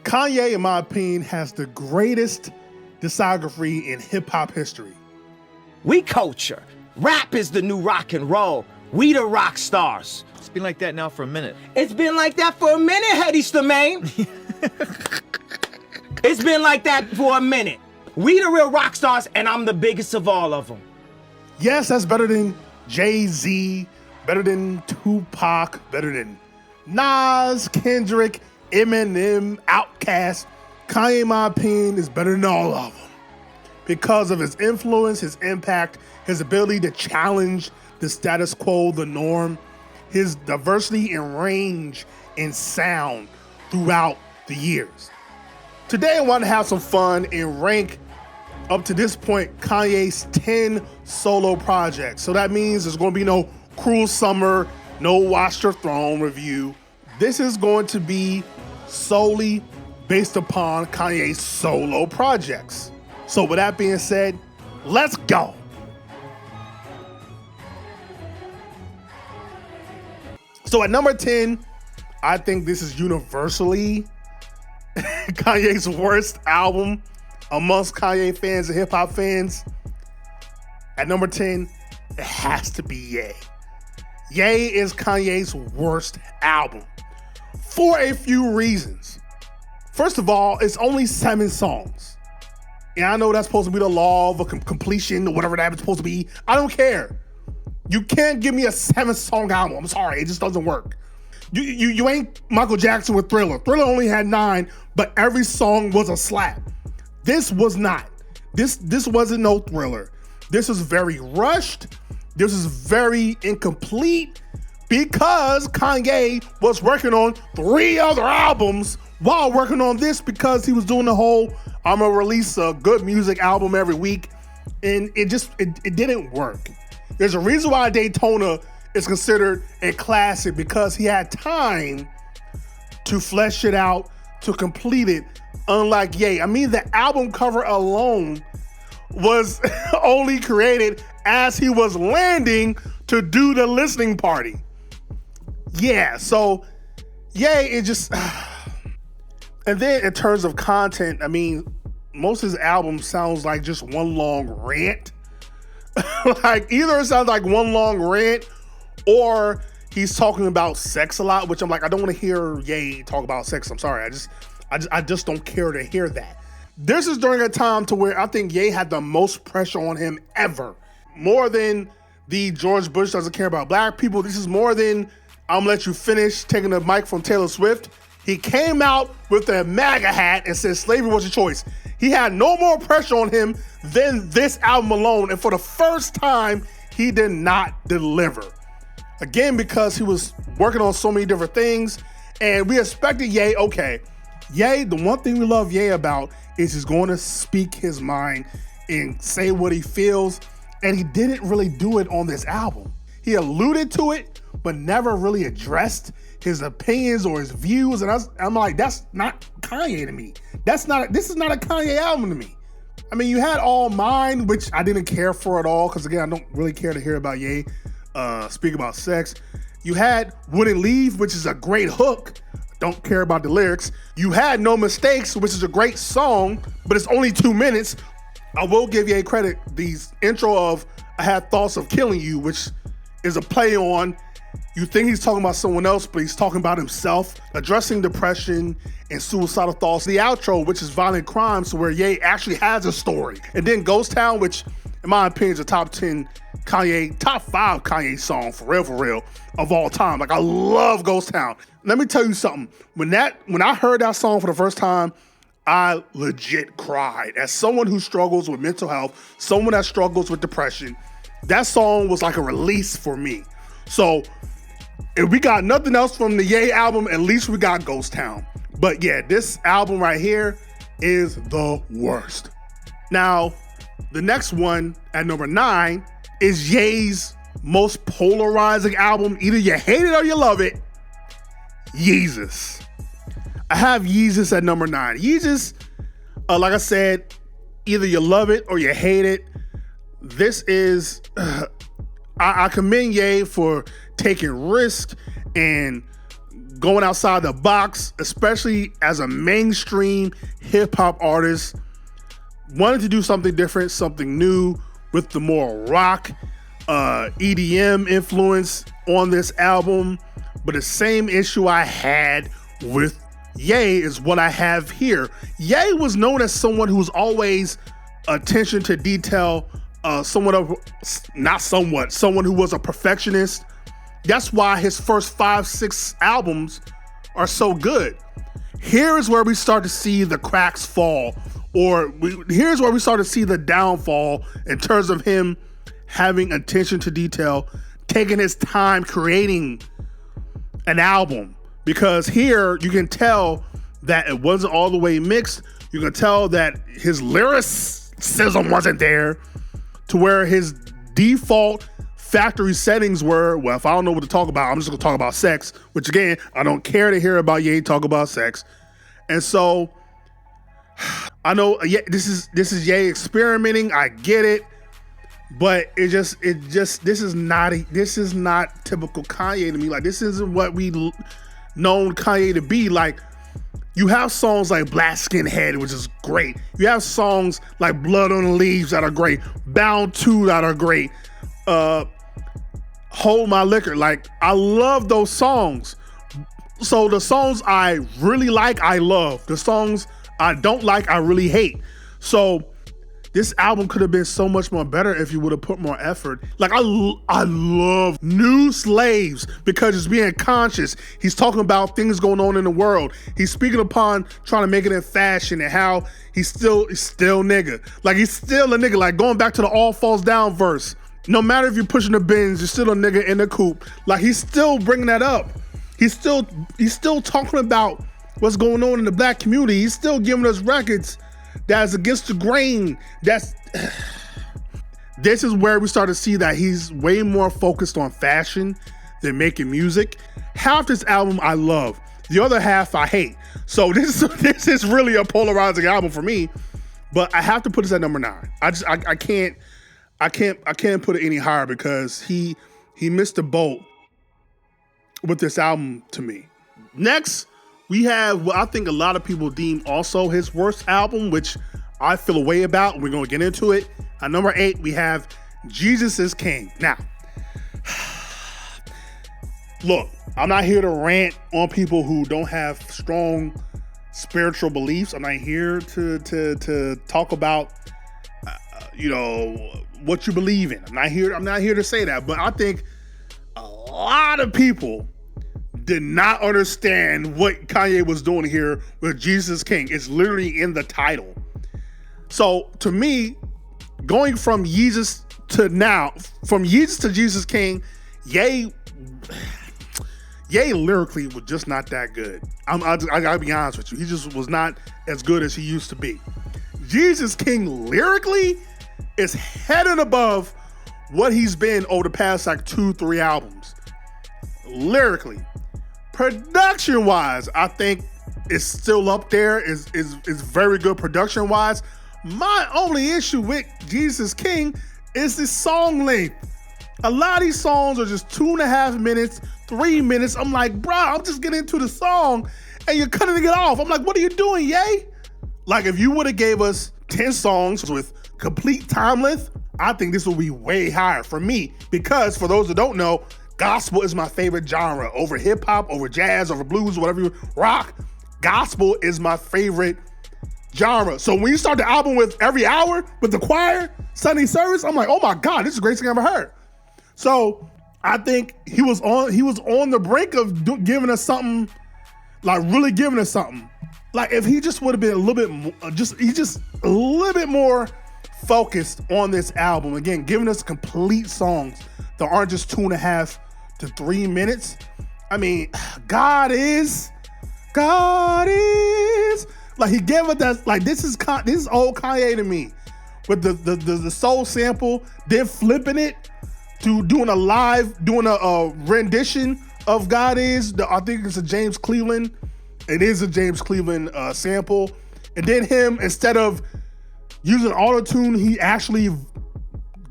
Kanye, in my opinion, has the greatest discography in hip-hop history. We culture. Rap is the new rock and roll. We the rock stars. It's been like that now for a minute. It's been like that for a minute, Hedy Stamane. It's been like that for a minute. We the real rock stars, and I'm the biggest of all of them. Yes, that's better than Jay-Z, better than Tupac, better than Nas, Kendrick, Eminem, Outkast. Kanye, in my opinion, is better than all of them because of his influence, his impact, his ability to challenge the status quo, the norm, his diversity and range in sound throughout the years. Today, I want to have some fun and rank, up to this point, Kanye's 10 solo projects. So that means there's going to be no Cruel Summer, no Watch Your Throne review. This is going to be solely based upon Kanye's solo projects. So with that being said, let's go. So at number 10, I think this is universally Kanye's worst album amongst Kanye fans and hip hop fans. At number 10, it has to be Ye. Ye is Kanye's worst album for a few reasons. First of all, it's only 7 songs. And I know that's supposed to be the law of completion or whatever that is supposed to be. I don't care. You can't give me a 7-song album. I'm sorry, it just doesn't work. You ain't Michael Jackson with Thriller. Thriller only had 9, but every song was a slap. This was not. This wasn't no Thriller. This was very rushed. This is very incomplete because Kanye was working on 3 other albums while working on this because he was doing the whole, I'm gonna release a good music album every week. And it didn't work. There's a reason why Daytona is considered a classic because he had time to flesh it out, to complete it, unlike Ye. I mean, the album cover alone was only created as he was landing to do the listening party. Yeah, so Ye is just... And then in terms of content, I mean, most of his album sounds like just one long rant. Like either it sounds like one long rant or he's talking about sex a lot, which I'm like, I don't want to hear Ye talk about sex. I'm sorry. I just don't care to hear that. This is during a time to where I think Ye had the most pressure on him ever. More than the George Bush doesn't care about black people. This is more than I'm gonna let you finish taking the mic from Taylor Swift. He came out with a MAGA hat and said slavery was your choice. He had no more pressure on him than this album alone. And for the first time, he did not deliver. Again, because he was working on so many different things. And we expected Ye, okay. Ye, the one thing we love Ye about is he's going to speak his mind and say what he feels. And he didn't really do it on this album. He alluded to it, but never really addressed his opinions or his views. And I'm like, that's not Kanye to me. This is not a Kanye album to me. I mean, you had All Mine, which I didn't care for at all, because again, I don't really care to hear about Ye speak about sex. You had Wouldn't Leave, which is a great hook. Don't care about the lyrics. You had No Mistakes, which is a great song, but it's only 2 minutes. I will give Ye credit. The intro of I Had Thoughts of Killing You, which is a play on, you think he's talking about someone else, but he's talking about himself, addressing depression and suicidal thoughts. The outro, which is Violent Crimes, where Ye actually has a story. And then Ghost Town, which in my opinion is a top 5 Kanye song, for real, of all time. Like, I love Ghost Town. Let me tell you something. When I heard that song for the first time, I legit cried. As someone who struggles with mental health, someone that struggles with depression, that song was like a release for me. So if we got nothing else from the Ye album, at least we got Ghost Town. But yeah, this album right here is the worst. Now, the next one at number 9 is Ye's most polarizing album. Either you hate it or you love it. Yeezus. I have Yeezus at number 9. Yeezus, like I said, either you love it or you hate it. This is, I commend Ye for taking risk and going outside the box, especially as a mainstream hip hop artist. Wanted to do something different, something new with the more rock, EDM influence on this album. But the same issue I had with Ye is what I have here. Ye was known as someone who was always attention to detail, someone who was a perfectionist. That's why his first 5-6 albums are so good. Here is where we start to see the cracks fall, here's where we start to see the downfall in terms of him having attention to detail, taking his time creating an album. Because here you can tell that it wasn't all the way mixed. You can tell that his lyricism wasn't there, to where his default factory settings were, well, if I don't know what to talk about, I'm just gonna talk about sex, which again, I don't care to hear about Ye talk about sex. And so I know this is Ye experimenting, I get it, but this is not typical Kanye to me. Like, this isn't what we known Kanye to be. Like, you have songs like Black Skinhead, which is great. You have songs like Blood on the Leaves that are great, Bound 2 that are great, Hold My Liquor. Like, I love those songs. So the songs I really like, I love. The songs I don't like, I really hate. So this album could have been so much more better if you would have put more effort. Like, I love New Slaves because it's being conscious. He's talking about things going on in the world. He's speaking upon trying to make it in fashion and how he's still nigga. Like, he's still a nigga. Like, going back to the All Falls Down verse. No matter if you're pushing the bins, you're still a nigga in the coupe. Like, he's still bringing that up. He's still talking about what's going on in the black community. He's still giving us records that's against the grain. This is where we start to see that he's way more focused on fashion than making music. Half this album I love, the other half I hate. So this is really a polarizing album for me. But I have to put this at number 9. I can't put it any higher because he missed the boat with this album to me. Next, we have what I think a lot of people deem also his worst album, which I feel a way about. We're going to get into it. At number 8, we have Jesus is King. Now, look, I'm not here to rant on people who don't have strong spiritual beliefs. I'm not here to talk about, what you believe in. I'm not here to say that. But I think a lot of people did not understand what Kanye was doing here with Jesus King. It's literally in the title. So to me, going from Yeezus to Jesus King, Ye lyrically was just not that good. I gotta be honest with you. He just was not as good as he used to be. Jesus King lyrically is head and above what he's been over the past like 2-3 albums. Lyrically. Production-wise, I think it's still up there. Is very good production-wise. My only issue with Jesus King is the song length. A lot of these songs are just 2.5 minutes, 3 minutes. I'm like, bro, I'm just getting into the song and you're cutting it off. I'm like, what are you doing, Ye? Like, if you would have gave us 10 songs with complete time length, I think this would be way higher for me. Because for those that don't know, gospel is my favorite genre. Over hip hop, over jazz, over blues, whatever rock. Gospel is my favorite genre. So when you start the album with Every Hour with the choir, Sunday service, I'm like, oh my God, this is the greatest thing I've ever heard. So I think he was on the brink of giving us something, like really giving us something. Like, if he just would have been a little bit more, just a little bit more focused on this album. Again, giving us complete songs that aren't just 2.5 to 3 minutes. I mean, God is. Like, he gave it that. Like, this is old Kanye to me, with the soul sample, then flipping it to doing a rendition of God Is. I think it's a James Cleveland. It is a James Cleveland sample, and then him, instead of using auto-tune, he actually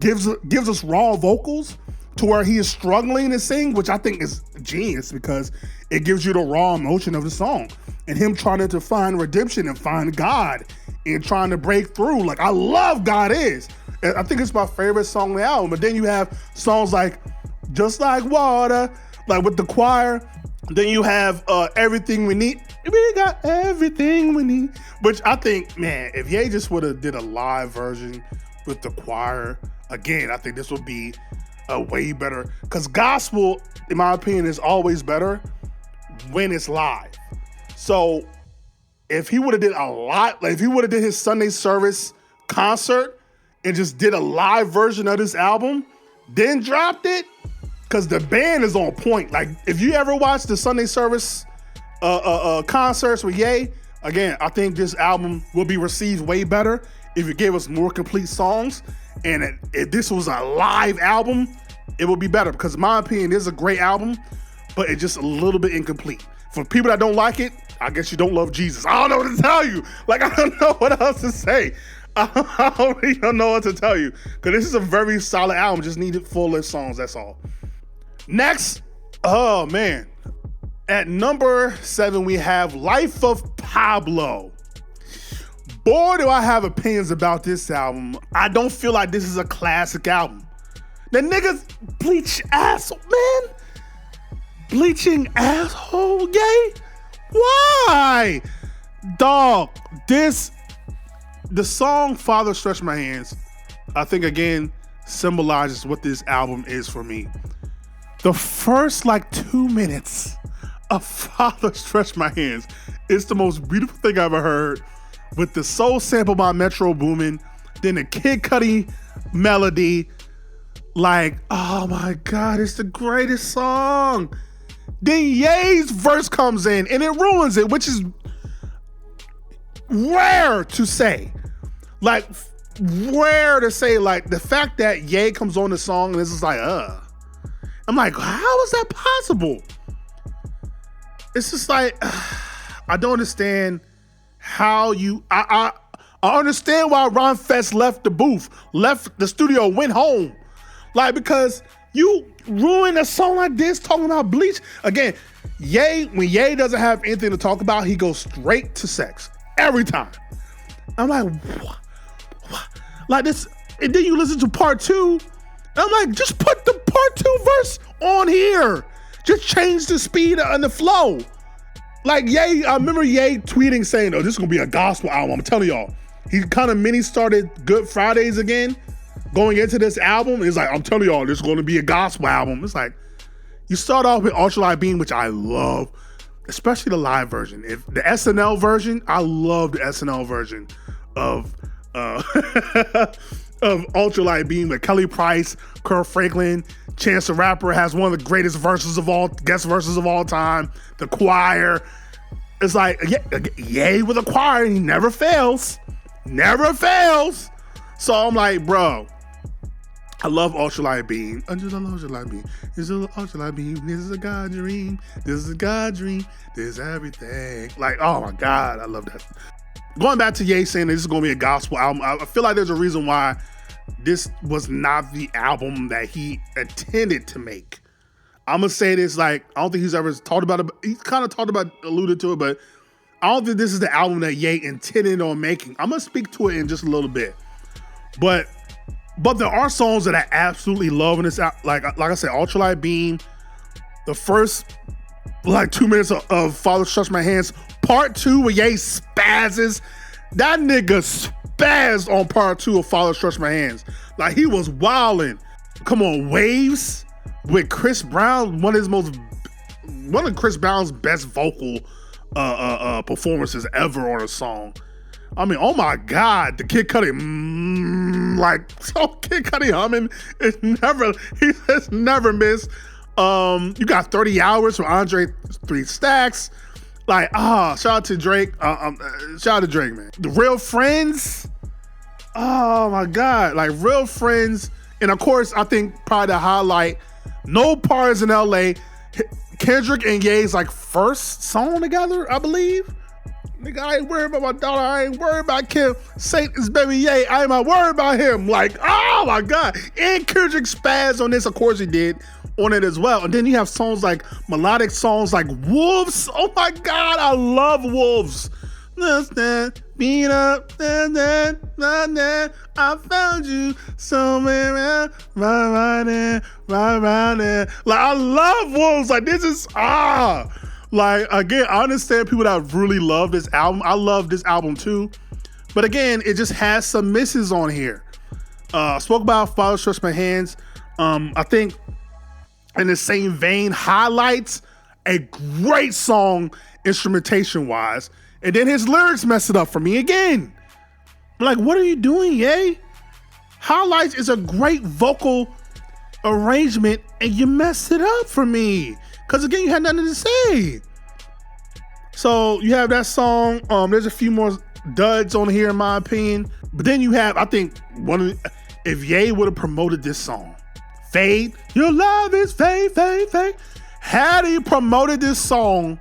gives us raw vocals. to where he is struggling to sing, which I think is genius because it gives you the raw emotion of the song and him trying to find redemption and find God and trying to break through. Like, I love God Is. I think it's my favorite song on the album. But then you have songs like Just Like Water, like with the choir. Then you have Everything We Need. We got everything we need. Which I think, man, if Ye just would have did a live version with the choir, again, I think this would be a way better. Because gospel, in my opinion, is always better when it's live. So if he would have did a lot, like if he would have did his Sunday service concert and just did a live version of this album, then dropped it, because the band is on point. Like, if you ever watch the Sunday service concerts with Ye, again, I think this album will be received way better if you gave us more complete songs. And if this was a live album, it would be better. Because in my opinion, this is a great album, but it's just a little bit incomplete. For people that don't like it, I guess you don't love Jesus. I don't know what to tell you. Like, I don't know what else to say. I really don't know what to tell you. Because this is a very solid album. Just needed full-length songs, that's all. Next, oh man. At number 7, we have Life of Pablo. Boy, do I have opinions about this album. I don't feel like this is a classic album. The niggas bleach asshole, man. Bleaching asshole, Ye? Why? Dog, the song Father Stretch My Hands, I think again symbolizes what this album is for me. The first 2 minutes of Father Stretch My Hands is the most beautiful thing I've ever heard, with the soul sample by Metro Boomin, then the Kid Cudi melody. Like, oh my God, it's the greatest song. Then Ye's verse comes in and it ruins it, which is rare to say. Like, rare to say, like, the fact that Ye comes on the song and it's just like, I'm like, how is that possible? It's just like, I don't understand how you, I understand why Ron Fest left the booth, left the studio, went home. Like, because you ruin a song like this talking about bleach. Again, Ye, when Ye doesn't have anything to talk about, he goes straight to sex every time. I'm like, what? Like this, and then you listen to part 2. I'm like, just put the part 2 verse on here. Just change the speed and the flow. Like Ye, I remember Ye tweeting saying, "Oh, this is gonna be a gospel album." I'm telling y'all, he kind of mini started Good Fridays again, going into this album. He's like, "I'm telling y'all, this is gonna be a gospel album." It's like, you start off with Ultralight Beam, which I love, especially the live version. If the SNL version, I love the SNL version of of Ultralight Beam with Kelly Price, Kurt Franklin, Chance the Rapper has one of the greatest guest verses of all time. The choir, it's like, Ye with a choir, he never fails. So I'm like, bro, I love Ultralight Beam. I just love Ultralight Beam. This is Ultralight Beam. This is a God dream. This is a God dream. This is everything. Like, oh my God, I love that. Going back to Ye saying this is going to be a gospel album, I feel like there's a reason why this was not the album that he intended to make. I'm going to say this, like, I don't think he's ever talked about it. He's kind of alluded to it, but I don't think this is the album that Ye intended on making. I'm going to speak to it in just a little bit. But there are songs that I absolutely love in this, like I said, Ultralight Beam, the first 2 minutes of Father Stretch My Hands, part 2 where Ye spazzes. That nigga spazzed on part 2 of Father Stretch My Hands. Like, he was wilding. Come on, Waves with Chris Brown, one of Chris Brown's best vocal performances ever on a song. I mean, oh my God, the Kid Cudi, Kid Cudi humming, he has never missed. You got 30 Hours from Andre 3 Stacks. Like, shout out to Drake. Shout out to Drake, man. The Real Friends. Oh my God. Like, Real Friends. And of course, I think probably the highlight, No Parties in LA. Kendrick and Ye's first song together, I believe. Nigga, I ain't worried about my daughter. I ain't worried about Kim. Satan's baby Ye. I ain't worried about him. Like, oh my God. And Kendrick spazzed on this. Of course he did on it as well. And then you have songs like melodic songs like Wolves. Oh my God. I love Wolves. Beat up, I found you somewhere else, right there. Like, I love Wolves. Like, this is, like, again, I understand people that really love this album. I love this album too. But again, it just has some misses on here. Spoke about Father Stretch My Hands. I think in the same vein, Highlights, a great song instrumentation wise. And then his lyrics mess it up for me again. I'm like, what are you doing, Ye? Highlights is a great vocal arrangement and you messed it up for me. Because again, you had nothing to say. So you have that song. There's a few more duds on here in my opinion. But then you have, I think, if Ye would have promoted this song, Fade, your love is fade, fade, fade. Had he promoted this song,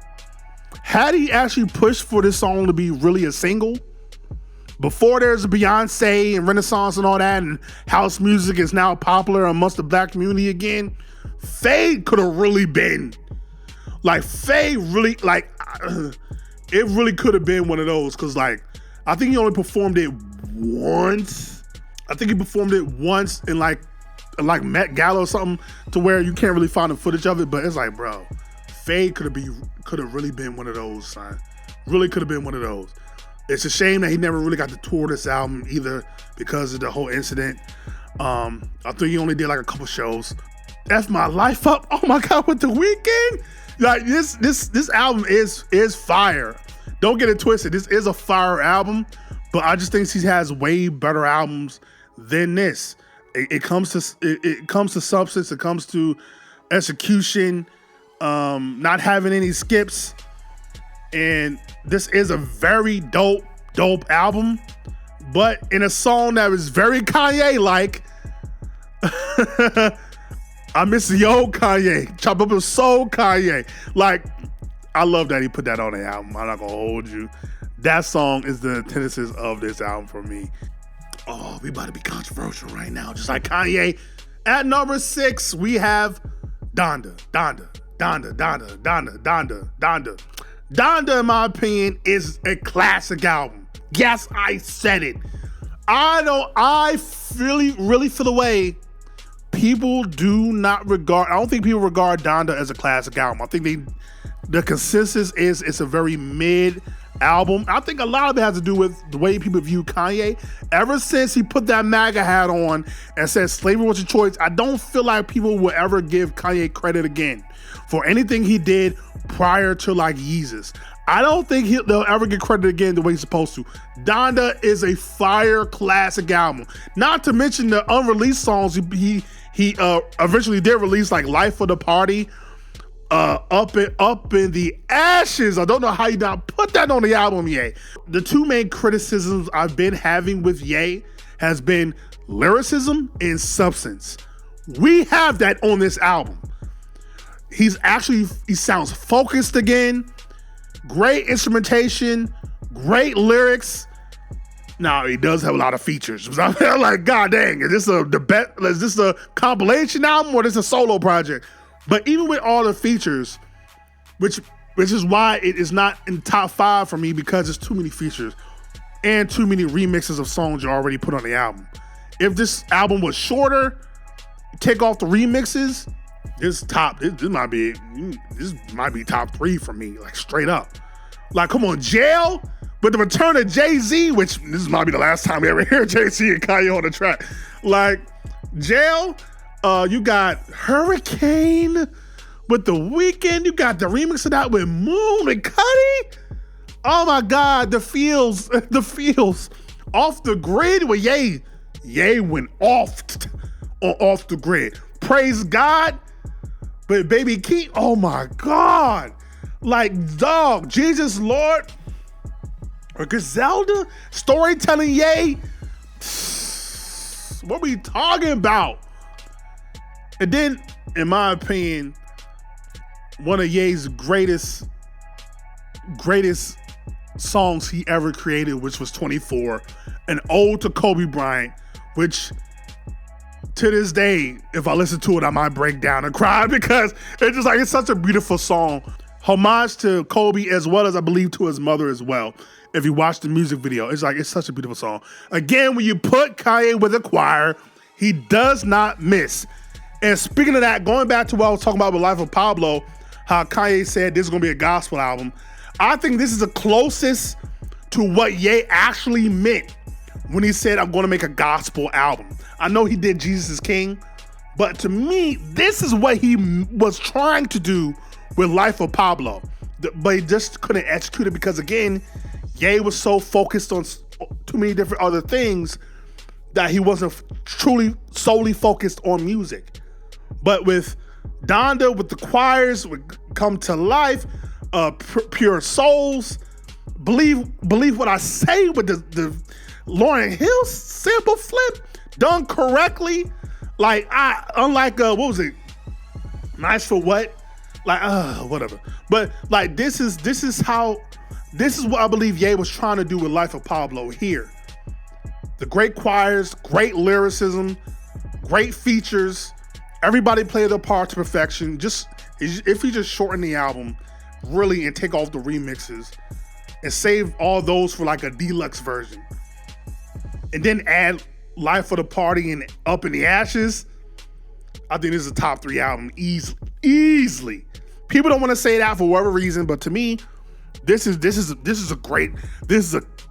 had he actually pushed for this song to be really a single, before there's Beyonce and Renaissance and all that, and house music is now popular amongst the black community again, Fade could have really been, like, Fade really, like, it really could have been one of those, because, like, I think he only performed it once. I think he performed it once in, like Met Gala or something, to where you can't really find the footage of it, but it's like, bro, Fade could have really been one of those, son. Really could have been one of those. It's a shame that he never really got to tour this album either because of the whole incident. I think he only did like a couple shows. F My Life Up. Oh my God, with The Weeknd. Like this album is fire. Don't get it twisted. This is a fire album, but I just think he has way better albums than this. It comes to substance. It comes to execution. Not having any skips, and this is a very dope album, but in a song that was very Kanye-like. I miss the old Kanye, Chop Up His Soul Kanye. Like, I love that he put that on the album. I'm not gonna hold you. That song is the antithesis of this album for me. Oh, we about to be controversial right now, just like Kanye. At number 6, we have Donda. Donda, in my opinion, is a classic album. Yes, I said it. I really feel the way people do not regard, I don't think people regard Donda as a classic album. I think the consensus is it's a very mid album. I think a lot of it has to do with the way people view Kanye. Ever since he put that MAGA hat on and said slavery was a choice, I don't feel like people will ever give Kanye credit again for anything he did prior to like Yeezus. I don't think they'll ever get credit again the way he's supposed to. Donda is a fire classic album. Not to mention the unreleased songs he eventually did release, like Life of the Party, Up in the Ashes. I don't know how you not put that on the album, Ye. The two main criticisms I've been having with Ye has been lyricism and substance. We have that on this album. He sounds focused again. Great instrumentation, great lyrics. Now he does have a lot of features. I'm like, God dang, is this a compilation album or is this a solo project? But even with all the features, which is why it is not in top 5 for me, because there's too many features and too many remixes of songs you already put on the album. If this album was shorter, take off the remixes, this might be top 3 for me, like straight up. Like, come on, Jail, with the return of Jay-Z, which this might be the last time we ever hear Jay-Z and Kanye on the track. Like, Jail, you got Hurricane with The Weeknd, you got the remix of that with Moon and Cudi. Oh my God, the feels, Off the Grid with Ye went off the grid. Praise God. But Baby Keith, oh my God. Like, dog, Jesus Lord, or Griselda, storytelling Ye. What we talking about? And then, in my opinion, one of Ye's greatest songs he ever created, which was 24, an ode to Kobe Bryant, which to this day, if I listen to it, I might break down and cry because it's such a beautiful song. Homage to Kobe as well as I believe to his mother as well. If you watch the music video, it's such a beautiful song. Again, when you put Kanye with a choir, he does not miss. And speaking of that, going back to what I was talking about with Life of Pablo, how Kanye said this is gonna be a gospel album. I think this is the closest to what Ye actually meant when he said, I'm gonna make a gospel album. I know he did Jesus is King, but to me, this is what he was trying to do with Life of Pablo. But he just couldn't execute it because, again, Ye was so focused on too many different other things that he wasn't truly solely focused on music. But with Donda, with the choirs, with Come to Life, Pure Souls, believe what I say, with the Lauryn Hill sample flip done correctly, unlike what was it, Nice for What, whatever. But this is what I believe Ye was trying to do with Life of Pablo here. The great choirs, great lyricism, great features. Everybody played their part to perfection. Just if you just shorten the album, really, and take off the remixes and save all those for a deluxe version, and then add Life of the Party and Up in the Ashes, I think this is a top 3 album easily. People don't want to say that for whatever reason, but to me, this is a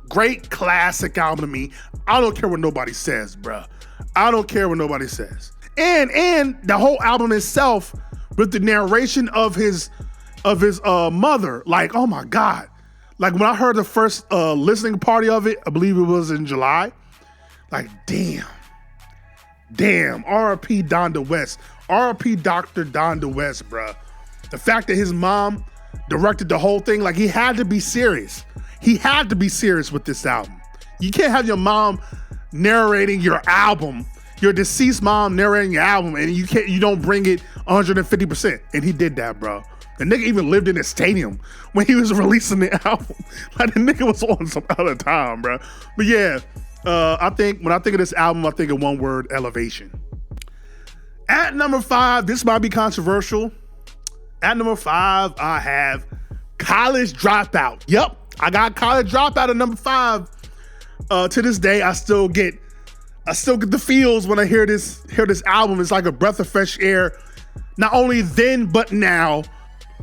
great classic album to me. I don't care what nobody says, bruh. I don't care what nobody says. And the whole album itself, with the narration of his mother, oh my God. When I heard the first listening party of it, I believe it was in July, damn, R.I.P. Donda West, R.I.P. Dr. Donda West, bruh. The fact that his mom directed the whole thing, he had to be serious. He had to be serious with this album. You can't have your mom narrating your album, your deceased mom narrating your album, and you don't bring it 150%. And he did that, bro. The nigga even lived in a stadium when he was releasing the album. The nigga was on some other time, bro. But yeah, I think when I think of this album, I think of one word: elevation. At number 5, this might be controversial. At number 5, I have College Dropout. Yep, I got College Dropout at number 5. To this day, I still get the feels when I hear this album. It's like a breath of fresh air. Not only then, but now.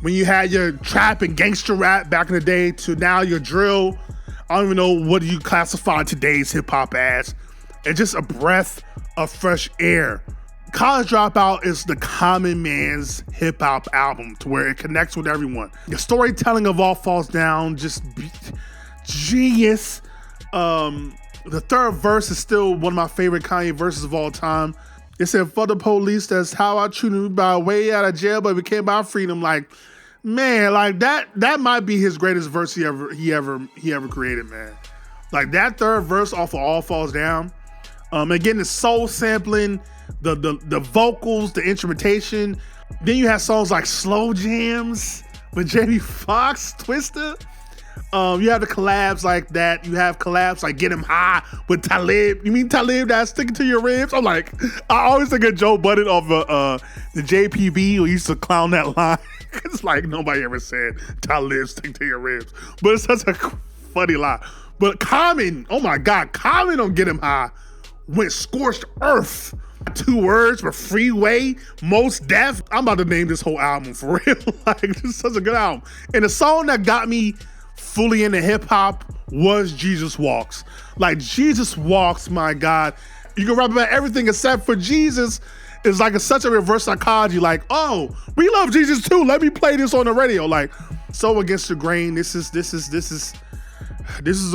When you had your trap and gangster rap back in the day to now your drill. I don't even know what you classify today's hip hop as. It's just a breath of fresh air. College Dropout is the common man's hip hop album to where it connects with everyone. The storytelling of All Falls Down, just genius. The third verse is still one of my favorite Kanye verses of all time. It said, "For the police, that's how I treated me by way out of jail, but it became my freedom." Man, that might be his greatest verse he ever created, man. That third verse off of All Falls Down. Again, the soul sampling, the vocals, the instrumentation. Then you have songs like Slow Jams with Jamie Foxx, Twista. You have the collabs like that. You have collabs like Get Him High with Talib. You mean Talib that's sticking to your ribs? I always think of Joe Budden off the JPB who used to clown that line. It's nobody ever said Talib stick to your ribs. But it's such a funny line. But Common, oh my God, Common on Get Him High went scorched earth. 2 words, but Freeway, Most Def. I'm about to name this whole album for real. This is such a good album. And the song that got me fully into hip hop was Jesus Walks. Jesus Walks, my God. You can rap about everything except for Jesus. It's such a reverse psychology. Oh, we love Jesus too. Let me play this on the radio. So against the grain. This is a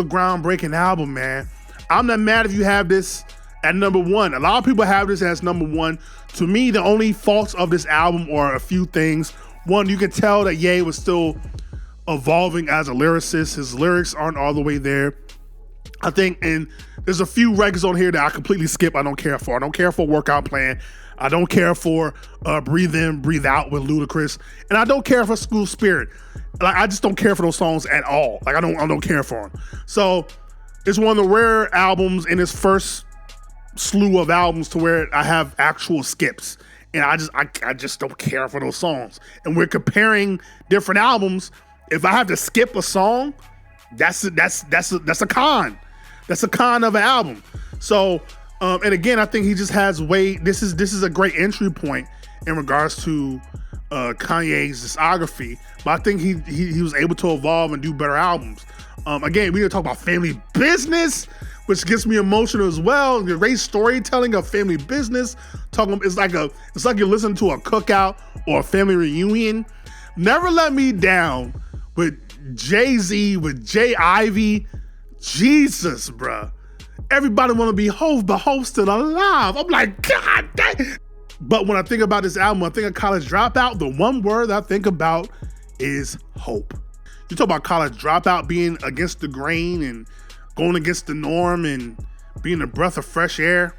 groundbreaking album, man. I'm not mad if you have this at number 1. A lot of people have this as number 1. To me, the only faults of this album are a few things. One, you can tell that Ye was still evolving as a lyricist. His lyrics aren't all the way there. I think, and there's a few records on here that I completely skip. I don't care for. I don't care for Workout Plan. I don't care for Breathe In, Breathe Out with Ludacris, and I don't care for School Spirit. Like, I just don't care for those songs at all. Like, I don't care for them. So it's one of the rare albums in its first slew of albums to where I have actual skips, and I just don't care for those songs. And we're comparing different albums. If I have to skip a song, that's a con. That's a con of an album. So, and again, I think he just has this is a great entry point in regards to Kanye's discography. But I think he was able to evolve and do better albums. Again, we didn't talk about Family Business, which gets me emotional as well. The great storytelling of Family Business. It's like you're listening to a cookout or a family reunion. Never Let Me Down with Jay-Z, with Jay Ivy. Jesus, bruh. Everybody want to be but hosted alive. I'm like, God dang. But when I think about this album, I think of College Dropout. The one word I think about is hope. You talk about College Dropout being against the grain and going against the norm and being a breath of fresh air.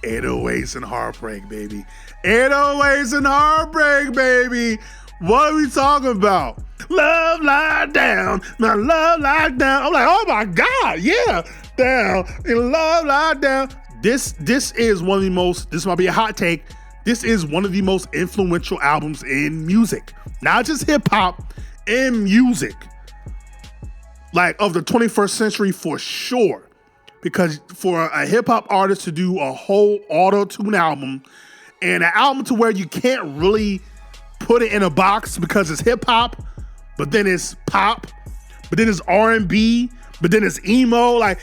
808s and heartbreak, baby. 808s and heartbreak, baby. What are we talking about? Love Locked Down, my love locked down. I'm like, oh my God, yeah, down in Love Locked Down. This is one of the most, this might be a hot take, this is one of the most influential albums in music. Not just hip hop, in music. Like, of the 21st century for sure. Because for a hip hop artist to do a whole auto-tune album, and an album to where you can't really put it in a box because it's hip hop, but then it's pop, but then it's R&B, but then it's emo. Like,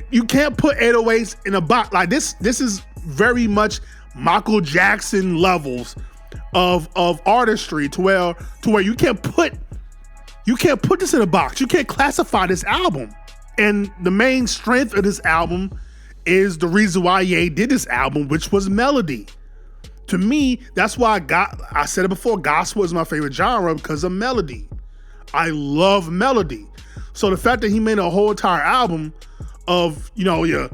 you can't put 808s in a box. Like, this is very much Michael Jackson levels of artistry to where you can't put this in a box. You can't classify this album. And the main strength of this album is the reason why Ye did this album, which was melody. To me, that's why I said it before, gospel is my favorite genre because of melody. I love melody. So the fact that he made a whole entire album of, your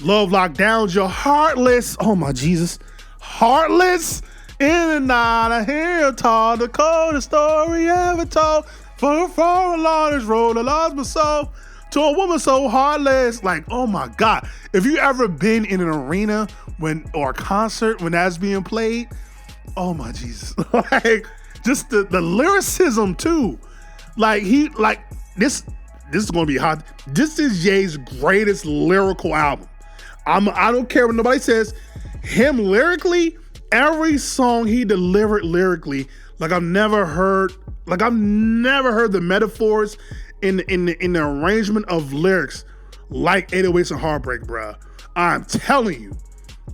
love lockdowns, your heartless, oh my Jesus, heartless, in the night I hear told the coldest story ever told, for along this road I lost myself to a woman so heartless. Like, oh my God. If you ever been in an arena or a concert when that's being played, oh my Jesus. Like, just the lyricism too. Like, this is gonna be hot. This is Ye's greatest lyrical album. I don't care what nobody says. Him lyrically, every song he delivered lyrically, like I've never heard the metaphors in the arrangement of lyrics like 808s and Heartbreak, bruh. I'm telling you,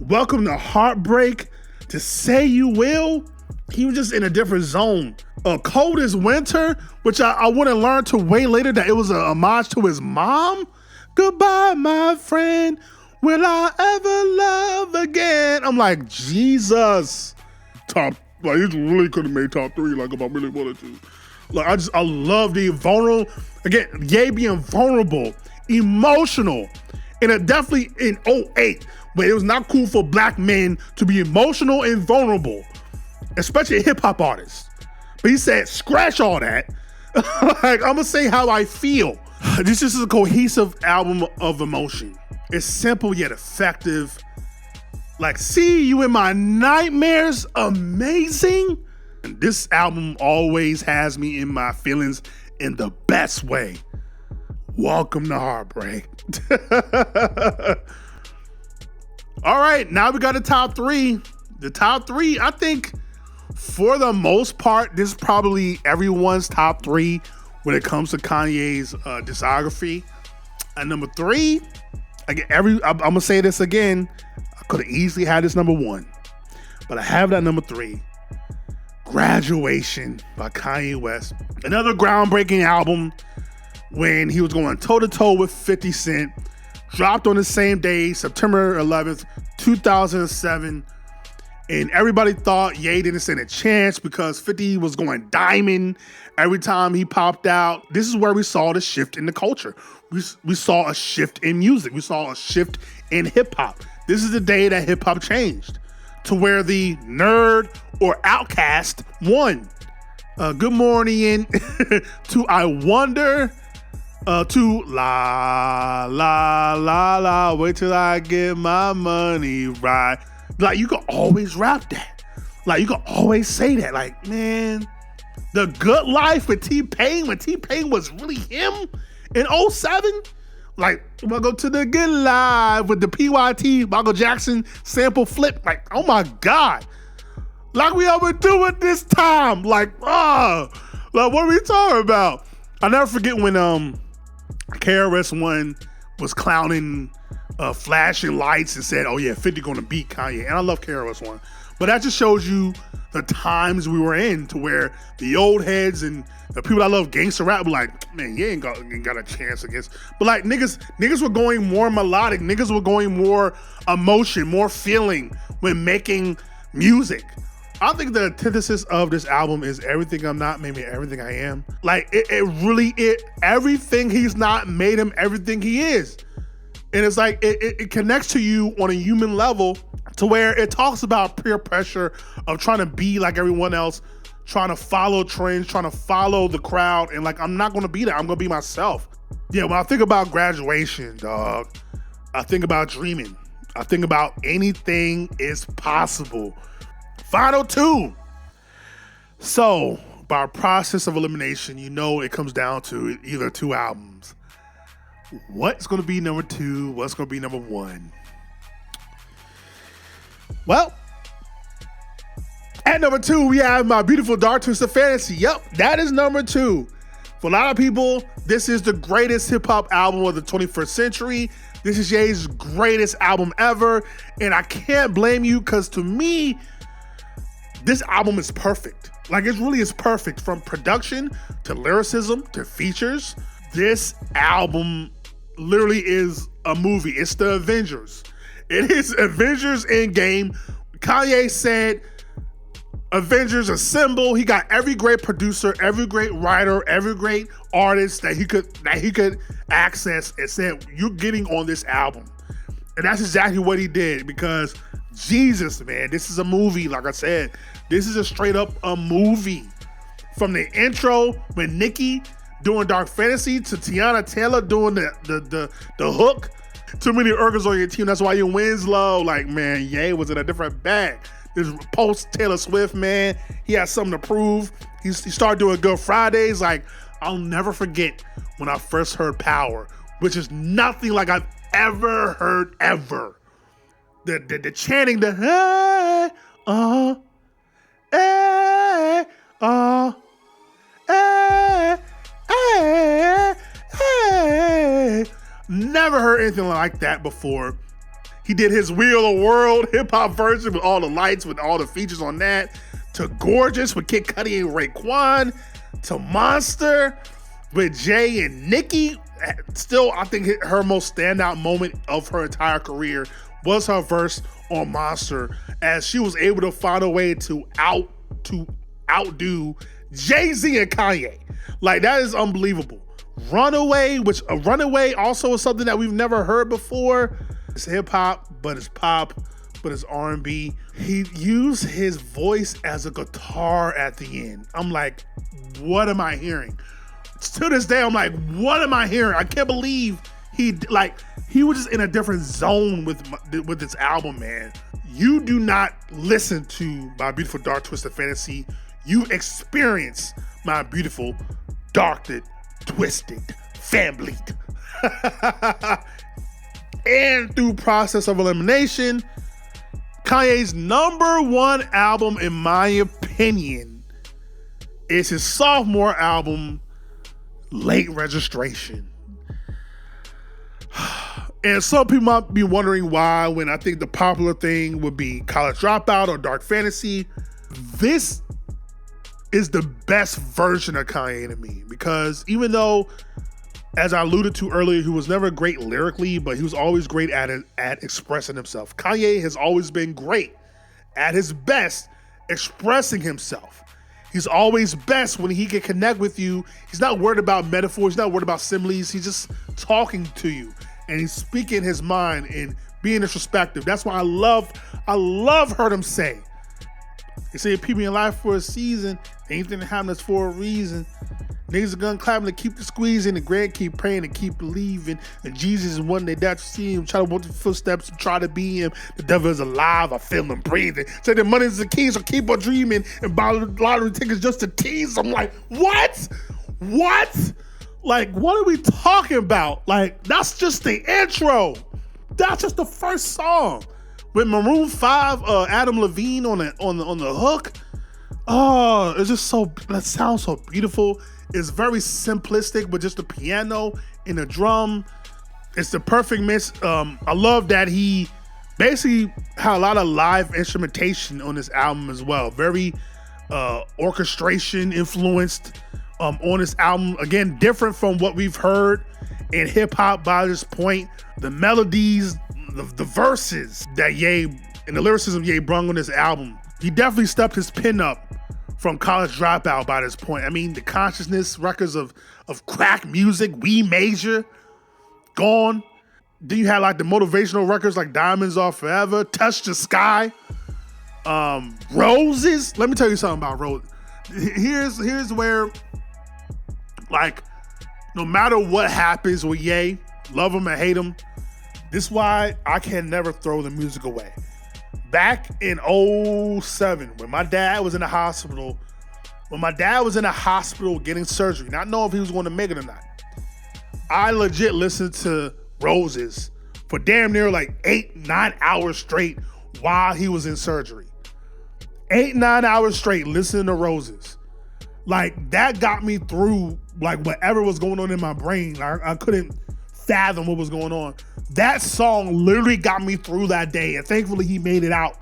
Welcome to Heartbreak, To Say You Will, he was just in a different zone. Cold as Winter, which I wouldn't learn till way later that it was a homage to his mom. Goodbye, my friend. Will I ever love again? I'm like, Jesus. He really could have made top 3, like, if I really wanted to. Like, I love the vulnerable, again, Ye being vulnerable, emotional, and it definitely in '08, but it was not cool for black men to be emotional and vulnerable, especially hip hop artists. But he said, scratch all that. Like, I'm gonna say how I feel. This is a cohesive album of emotion. It's simple yet effective. Like, See You in My Nightmares, amazing. And this album always has me in my feelings in the best way. Welcome to Heartbreak. All right, now we got the top 3. The top 3, I think, for the most part, this is probably everyone's top 3 when it comes to Kanye's discography. And number 3, again, I'm gonna say this again. I could have easily had this number 1, but I have that number 3. Graduation by Kanye West. Another groundbreaking album when he was going toe-to-toe with 50 Cent. Dropped on the same day, September 11th, 2007. And everybody thought Ye didn't stand a chance because 50 was going diamond every time he popped out. This is where we saw the shift in the culture. We saw a shift in music. We saw a shift in hip hop. This is the day that hip hop changed to where the nerd or outcast won. Good morning to I Wonder, to la, la, la, la, wait till I get my money right. Like, you can always rap that. Like, you can always say that. Like, man, The Good Life with T-Pain, when T-Pain was really him in '07. Like, welcome to the Good Life with the PYT, Michael Jackson sample flip. Like, oh my God. Like we ever do it this time. Like, like, what are we talking about? I'll never forget when KRS-One was clowning flashing lights and said, oh yeah, 50 gonna beat Kanye. And I love KRS-One. But that just shows you the times we were in, to where the old heads and the people that love gangster rap were like, man, you ain't got a chance against. But like niggas were going more melodic. Niggas were going more emotion, more feeling when making music. I think the antithesis of this album is Everything I'm Not made me everything I am. Like it everything he's not made him everything he is. And it's like, it connects to you on a human level, to where it talks about peer pressure of trying to be like everyone else, trying to follow trends, trying to follow the crowd. And like, I'm not going to be that. I'm going to be myself. Yeah, when I think about graduation, dog, I think about dreaming. I think about anything is possible. Final two. So, by process of elimination, you know it comes down to either two albums. What's going to be number two? What's going to be number one? Well, at number two, we have My Beautiful Dark Twisted Fantasy. Yep, that is number two. For a lot of people, this is the greatest hip-hop album of the 21st century. This is Ye's greatest album ever. And I can't blame you, because to me, this album is perfect. Like, it really is perfect, from production to lyricism to features. This album literally is a movie. It's the Avengers. It is Avengers Endgame. Kanye said, Avengers Assemble. He got every great producer, every great writer, every great artist that he could access, and said, you're getting on this album. And that's exactly what he did, because Jesus, man, this is a movie. Like I said, this is a straight up a movie. From the intro with Nicki doing Dark Fantasy to Tiana Taylor doing the hook. Too many Urgers on your team, that's why your wins low. Like, man, Ye was in a different bag. This post Taylor Swift, man, he had something to prove. He started doing Good Fridays. Like, I'll never forget when I first heard Power, which is nothing like I've ever heard ever. The chanting, the hey, hey, hey, hey. Never heard anything like that before. He did his Wheel of World hip-hop version with all the lights, with all the features on that, to Gorgeous with Kid Cudi and Raekwon, to Monster with Jay and Nicki. Still, I think her most standout moment of her entire career was her verse on Monster, as she was able to find a way to outdo Jay-Z and Kanye. Like, that is unbelievable. Runaway, which a Runaway also is something that we've never heard before. It's hip hop, but it's pop, but it's R&B. He used his voice as a guitar at the end. I'm like, what am I hearing? To this day, I'm like, what am I hearing? I can't believe he was just in a different zone with this album, man. You do not listen to My Beautiful Dark Twisted Fantasy. You experience My Beautiful Dark Twisted Family. And through process of elimination, Kanye's number one album, in my opinion, is his sophomore album, Late Registration. And some people might be wondering why, when I think the popular thing would be College Dropout or Dark Fantasy. This is the best version of Kanye to me, because even though, as I alluded to earlier, he was never great lyrically, but he was always great at expressing himself. Kanye has always been great at his best expressing himself. He's always best when he can connect with you. He's not worried about metaphors. He's not worried about similes. He's just talking to you, and he's speaking his mind and being introspective. That's why I love heard him say. They say people in life for a season, anything that happens for a reason. Niggas are gonna clap to keep the squeezing, and Greg keep praying and keep believing. And Jesus is one day that you see him, try to walk the footsteps and try to be him. The devil is alive, I feel him breathing. Say the money is the key, so keep on dreaming and buy lottery tickets just to tease. I'm like, what? What? Like, what are we talking about? Like, that's just the intro. That's just the first song. With Maroon 5, Adam Levine on the hook. Oh, it's just so, that sounds so beautiful. It's very simplistic with just the piano and the drum. It's the perfect mix. I love that he basically had a lot of live instrumentation on this album as well. Very orchestration influenced on this album. Again, different from what we've heard in hip hop by this point. The melodies, the verses that Ye and the lyricism Ye brung on this album. He definitely stepped his pen up from College Dropout by this point. I mean, the consciousness records of crack music, We Major, gone. Then you had like the motivational records like Diamonds Are Forever, Touch the Sky, Roses. Let me tell you something about Roses. Here's where, like, no matter what happens with Ye, love him or hate him, this is why I can never throw the music away. Back in 2007, when my dad was in the hospital, getting surgery, not knowing if he was going to make it or not, I legit listened to Roses for damn near like 8-9 hours straight while he was in surgery. 8-9 hours straight listening to Roses. Like, that got me through like whatever was going on in my brain. I couldn't fathom what was going on. That song literally got me through that day, and thankfully he made it out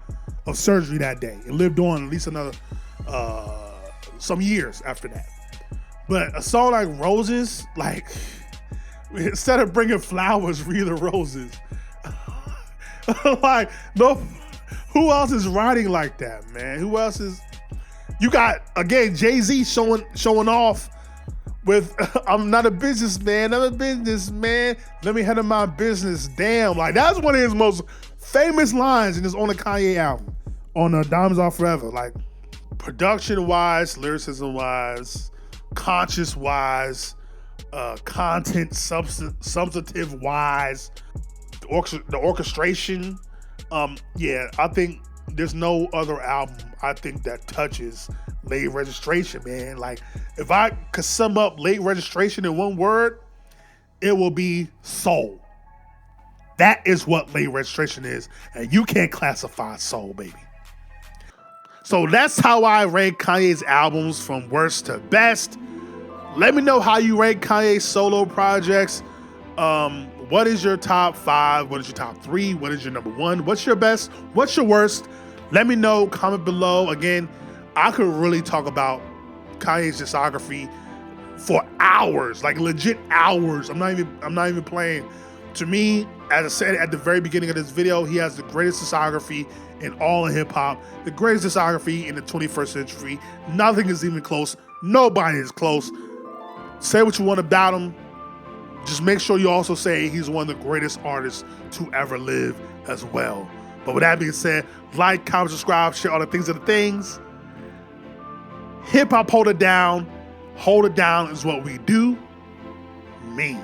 of surgery that day and lived on at least another some years after that. But a song like Roses, like, instead of bringing flowers, read the roses. Like, no, who else is writing like that, man? Who else is? You got, again, Jay-Z showing off with I'm not a businessman, I'm a businessman. Let me handle my business. Damn, like, that's one of his most famous lines in his on the Kanye album, on Diamonds Are Forever. Like, production-wise, lyricism-wise, conscious-wise, content substantive-wise, the orchestration. Yeah, I think there's no other album I think that touches Late Registration, man. Like, if I could sum up Late Registration in one word, it will be soul. That is what Late Registration is, and you can't classify soul, baby. So that's how I rank Kanye's albums from worst to best. Let me know how you rank Kanye's solo projects. What is your top 5? What is your top 3? What is your number 1? What's your best? What's your worst? Let me know. Comment below. Again, I could really talk about Kanye's discography for hours, like legit hours. I'm not even playing. To me, as I said at the very beginning of this video, he has the greatest discography in all of hip hop, the greatest discography in the 21st century. Nothing is even close. Nobody is close. Say what you want about him. Just make sure you also say he's one of the greatest artists to ever live as well. But with that being said, like, comment, subscribe, share all the things. Hip hop, hold it down. Hold it down is what we do. Me.